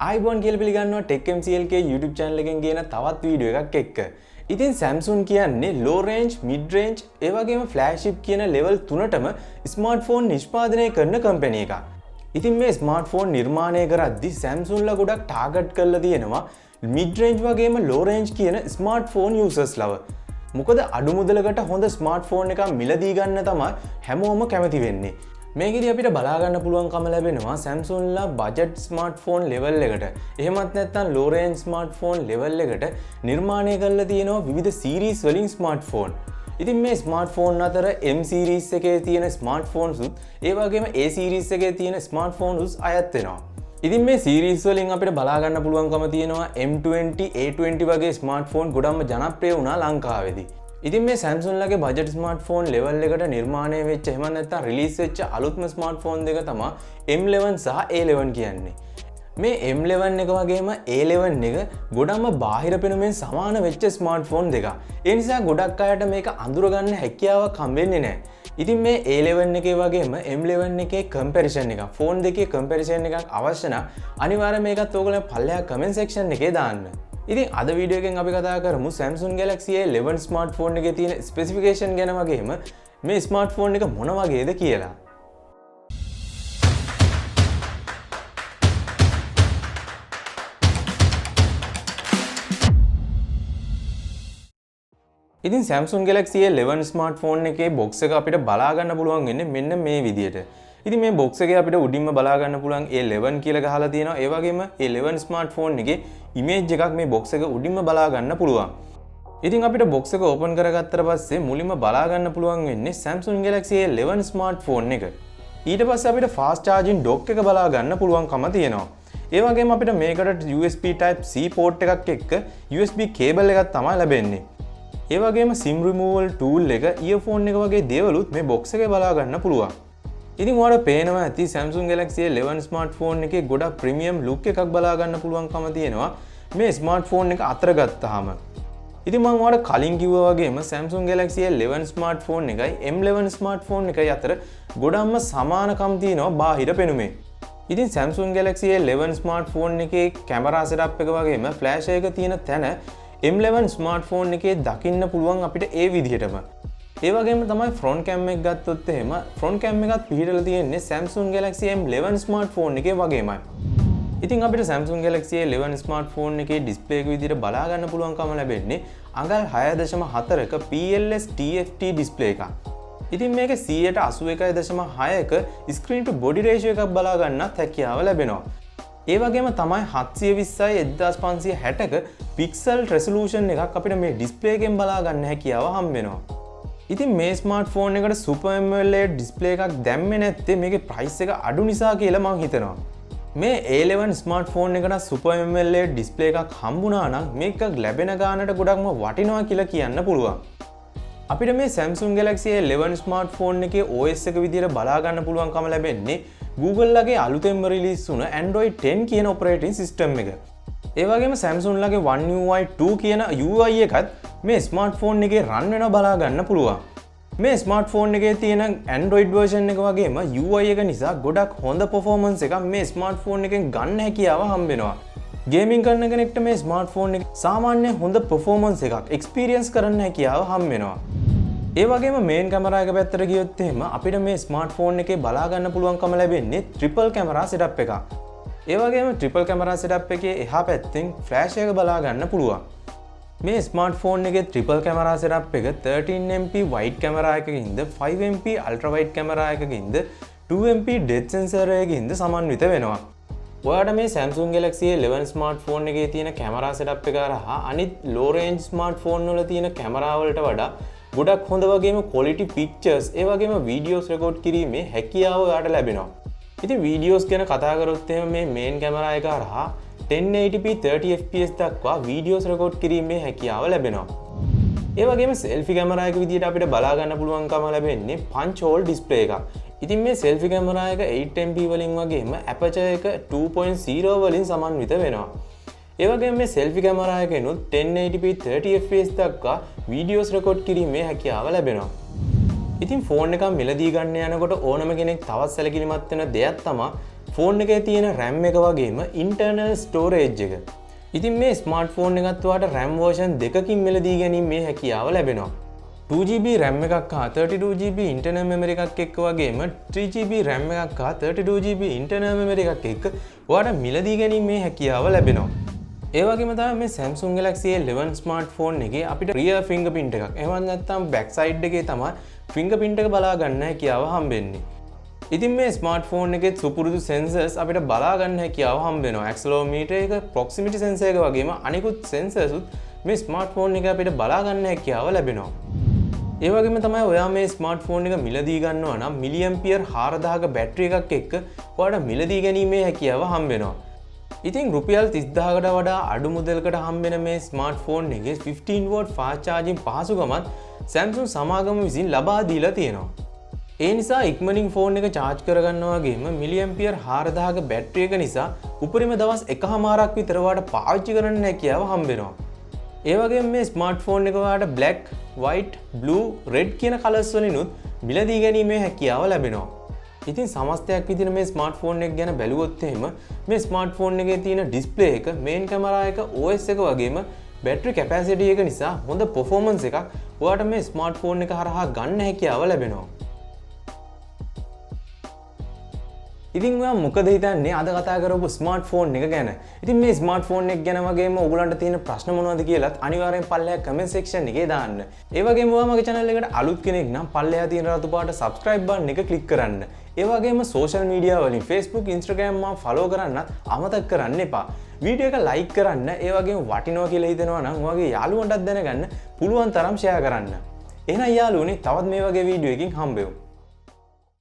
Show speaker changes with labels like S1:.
S1: iPhone කියලා පිළිගන්නවා TechMc YouTube channel එකෙන් ගේන තවත් වීඩියෝ එකක් එක්ක. ඉතින් Samsung කියන්නේ low range, mid range, ඒ වගේම flagship කියන level 3ටම smartphone නිෂ්පාදනය කරන company එකක්. ඉතින් මේ smartphone නිර්මාණය කරද්දී Samsung ලා ගොඩක් target කරලා තියෙනවා mid range වගේම low range කියන smartphone users ලව. මොකද අඩු මුදලකට හොඳ smartphone එකක් මිලදී ගන්න තමයි හැමෝම කැමති වෙන්නේ. මේකෙදි අපිට බලා ගන්න පුළුවන්කම ලැබෙනවා Samsung ලා budget smartphone level එකට එහෙමත් නැත්නම් low range smartphone level එකට නිර්මාණය කරලා තියෙනවා විවිධ series වලින් smartphone. ඉතින් මේ smartphone අතර M series එකේ තියෙන smartphones උත් ඒ වගේම A series එකේ තියෙන smartphones උත් අයත් වෙනවා. ඉතින් මේ series වලින් අපිට බලා ගන්න පුළුවන්කම තියෙනවා M20, A20 වගේ smartphone ගොඩක්ම ජනප්‍රිය වුණා ලංකාවේදී. ඉතින් මේ Samsung ලගේ budget smartphone level එකට නිර්මාණය වෙච්ච එහෙම නැත්නම් release වෙච්ච අලුත්ම smartphone දෙක තමයි M11 සහ A11 කියන්නේ. මේ M11 එක වගේම A11 එක ගොඩක්ම බාහිර පෙනුමෙන් සමාන වෙච්ච smartphone දෙකක්. ඒ නිසා ගොඩක් අයට මේක අඳුරගන්න හැකියාවක් හම්බෙන්නේ නැහැ. ඉතින් මේ A11 එකේ වගේම M11 එකේ comparison එකක්, phone දෙකේ comparison එකක් අවශ්‍ය නම් අනිවාර්යයෙන් මේකත් ඕගොල්ලෝ පල්ලෙහා comment section එකේ දාන්න. ඉතින් අද වීඩියෝ එකෙන් අපි කතා කරමු Samsung Galaxy A11 smartphone එකේ තියෙන specification ගැන වගේම මේ smartphone එක මොන වගේද කියලා. ඉතින් Samsung Galaxy A11 smartphone එකේ box එක අපිට බලා ගන්න පුළුවන් වෙන්නේ මෙන්න මේ විදියට. ඉතින් මේ box එකේ අපිට උඩින්ම බලා ගන්න පුළුවන් A11 කියලා ගහලා තියෙනවා. ඒ වගේම A11 smartphone එකේ image එකක් මේ box එක උඩින්ම බලා ගන්න පුළුවන්. ඉතින් අපිට box එක open කරගත්තට පස්සේ මුලින්ම බලා ගන්න පුළුවන් වෙන්නේ Samsung Galaxy A11 smartphone එක. ඊට පස්සේ අපිට fast charging dock එක බලා ගන්න පුළුවන්කම තියෙනවා. ඒ වගේම අපිට මේකට USB type C port එකක් එක්ක USB cable එකක් තමයි ලැබෙන්නේ. ඒ වගේම SIM removal tool එක, earphone එක වගේ දේවලුත් මේ box එකේ බලා ගන්න පුළුවන්. ඉතින් ඔයාලට පේනවා ඇති Samsung Galaxy A11 smartphone එකේ ගොඩක් premium look එකක් බලා ගන්න පුළුවන්කම තියෙනවා මේ smartphone එක අතර ගත්තාම. ඉතින් මම ඔයාලට කලින් කිව්වා වගේම Samsung Galaxy A11 smartphone එකයි M11 smartphone එකයි අතර ගොඩක්ම සමානකම් තියෙනවා බාහිර පෙනුමේ. ඉතින් Samsung Galaxy A11 smartphone එකේ camera setup එක වගේම flash එක තියෙන තැන M11 smartphone එකේ දකින්න පුළුවන් අපිට ඒ විදිහටම. ඒ වගේම තමයි front cam එක ගත්තොත් එහෙම front cam එකත් පිහිටලා තියෙන්නේ Samsung Galaxy M11 smartphone එකේ වගේමයි. ඉතින් අපිට Samsung Galaxy A11 smartphone එකේ display එක විදිහට බලා ගන්න පුළුවන්කම ලැබෙන්නේ අඟල් 6.4ක PLS TFT display එකක්. ඉතින් මේක 81.6ක screen to body ratio එකක් බලා ගන්නත් හැකියාව ලැබෙනවා. ඒ වගේම තමයි 720x1560ක pixel resolution එකක් අපිට මේ display එකෙන් බලා ගන්න හැකියාව හම්බ වෙනවා. ඉතින් මේ ස්මාර්ට්ෆෝන් එකට Super AMOLED display එකක් දැම්මේ නැත්තේ මේකේ price එක අඩු නිසා කියලා මම හිතනවා. මේ A11 ස්මාර්ට්ෆෝන් එකට Super AMOLED display එකක් හම්බුණා නම් මේක ලැබෙන ගානට ගොඩක්ම වටිනවා කියලා කියන්න පුළුවන්. අපිට මේ Samsung Galaxy A11 ස්මාර්ට්ෆෝන් එකේ OS එක විදිහට බලා ගන්න පුළුවන්කම ලැබෙන්නේ Google ලගේ අලුතෙන්ම රිලීස් වුණ Android 10 කියන operating system එක. ඒ වගේම Samsung ලගේ One UI 2 කියන UI එකත් මේ ස්මාර්ට්ෆෝන් එකේ රන් වෙනවා බලා ගන්න පුළුවන්. මේ ස්මාර්ට්ෆෝන් එකේ තියෙන Android version එක වගේම UI එක නිසා ගොඩක් හොඳ performance එකක් මේ ස්මාර්ට්ෆෝන් එකෙන් ගන්න හැකියාව හම්බ වෙනවා. ගේමින් කරන කෙනෙක්ට මේ ස්මාර්ට්ෆෝන් එක සාමාන්‍ය හොඳ performance එකක් experience කරන්න හැකියාව හම්බ වෙනවා. ඒ වගේම මේන් කැමරා එක පැත්තට ගියොත් එහෙම අපිට මේ ස්මාර්ට්ෆෝන් එකේ බලා ගන්න පුළුවන්කම ලැබෙන්නේ triple camera setup එකක්. ඒ වගේම triple camera setup එකේ එහා පැත්තෙන් flash එක බලා ගන්න පුළුවන්. මේ ස්මාර්ට්ෆෝන් එකේ triple camera setup එක 13MP wide camera එකකින්ද 5MP ultra wide camera එකකින්ද 2MP depth sensor එකකින්ද සමන්විත වෙනවා. ඔයාලට මේ Samsung Galaxy A11 smartphone එකේ තියෙන camera setup එක හරහා අනිත් low range smartphone වල තියෙන camera වලට වඩා ගොඩක් හොඳ වගේම quality pictures ඒ වගේම videos record කිරීමේ හැකියාව ඔයාලට ලැබෙනවා. ඉතින් videos ගැන කතා කරොත් එහෙම මේ main camera එක හරහා 1080p 30fps දක්වා videos record කිරීමේ හැකියාව ලැබෙනවා. ඒ වගේම selfie camera එක විදිහට අපිට බලා ගන්න පුළුවන්කම ලැබෙන්නේ punch hole display එකක්. ඉතින් මේ selfie camera එක 8MP වලින් වගේම aperture එක 2.0 වලින් සමන්විත වෙනවා. ඒ වගේම මේ selfie camera එකෙනුත් 1080p 30fps දක්වා videos record කිරීමේ හැකියාව ලැබෙනවා. ඉතින් ෆෝන් එකක් මිලදී ගන්න යනකොට ඕනම කෙනෙක් තවත් සැලකිලිමත් වෙන දෙයක් තමයි ෆෝන් එකේ තියෙන RAM එක වගේම internal storage එක. ඉතින් මේ ස්මාර්ට්ෆෝන් එකත් ඔයාලට RAM version දෙකකින් මිලදී ගැනීමේ හැකියාව ලැබෙනවා. 2GB RAM එකක් හා 32GB internal memory එකක් එක්ක වගේම 3GB RAM එකක් හා 32GB internal memory එකක් එක්ක ඔයාලට මිලදී ගැනීමේ හැකියාව ලැබෙනවා. ඒ වගේම තමයි මේ Samsung Galaxy A11 smartphone එකේ අපිට rear fingerprint එකක් එහෙම නැත්නම් back side එකේ තමයි fingerprint එක බලා ගන්න හැකියාව හම්බෙන්නේ. ඉතින් මේ ස්මාර්ට්ෆෝන් එකේ සුපුරුදු sensors අපිට බලා ගන්න හැකියාව හම්බ වෙනවා. accelerometer එක, proximity sensor එක වගේම අනිකුත් sensors උත් මේ ස්මාර්ට්ෆෝන් එක අපිට බලා ගන්න හැකියාව ලැබෙනවා. ඒ වගේම තමයි ඔයා මේ ස්මාර්ට්ෆෝන් එක මිලදී ගන්නවා නම් මිලිඇම්පියර් 4000ක බැටරි එකක් එක්ක ඔයාලට මිලදී ගැනීමේ හැකියාව හම්බ වෙනවා. ඉතින් රුපියල් 30000කට වඩා අඩු මුදලකට හම්බෙන මේ ස්මාර්ට්ෆෝන් එකේ 15 watt fast charging පහසුකමත් Samsung සමාගම විසින් ලබා දීලා තියෙනවා. ඒ නිසා ඉක්මනින් ෆෝන් එක charge කරගන්නවා වගේම මිලිඇම්පියර් 4000ක බැටරි එක නිසා උපරිම දවස් 1.5ක් විතර ඔයාලට පාවිච්චි කරන්න හැකියාව හම්බ වෙනවා. ඒ වගේම මේ ස්මාර්ට්ෆෝන් එක ඔයාලට black, white, blue, red කියන කලර්ස් වලිනුත් මිලදී ගැනීමේ හැකියාව ලැබෙනවා. ඉතින් සමස්තයක් විදිහට මේ ස්මාර්ට්ෆෝන් එක ගැන බැලුවොත් එහෙම මේ ස්මාර්ට්ෆෝන් එකේ තියෙන ඩිස්ප්ලේ එක, මේන් කැමරා එක, OS එක වගේම බැටරි කැපැසිටි එක නිසා හොඳ performance එකක් ඔයාලට මේ ස්මාර්ට්ෆෝන් එක හරහා ගන්න හැකියාව ලැබෙනවා. ඉතින් ඔයා මොකද හිතන්නේ අද කතා කරපු ස්මාර්ට්ෆෝන් එක ගැන? ඉතින් මේ ස්මාර්ට්ෆෝන් එක ගැන වගේම ඔයගලන්ට තියෙන ප්‍රශ්න මොනවද කියලාත් අනිවාර්යෙන් පල්ලෙහා කමෙන්ට් සෙක්ෂන් එකේ දාන්න. ඒ වගේම ඔයා මගේ channel එකට අලුත් කෙනෙක් නම් පල්ලෙහා තියෙන රතු පාට subscribe button එක click කරන්න. ඒ වගේම social media වලින් Facebook, Instagram මම follow කරන්නත් අමතක කරන්න එපා. වීඩියෝ එක like කරන්න, ඒ වගේම වටිනවා කියලා හිතෙනවා නම් ඔයාගේ යාළුවන්ටත් දැනගන්න පුළුවන් තරම් share කරන්න. එහෙනම් යාළුවනේ තවත් මේ වගේ වීඩියෝ එකකින් හම්බෙමු.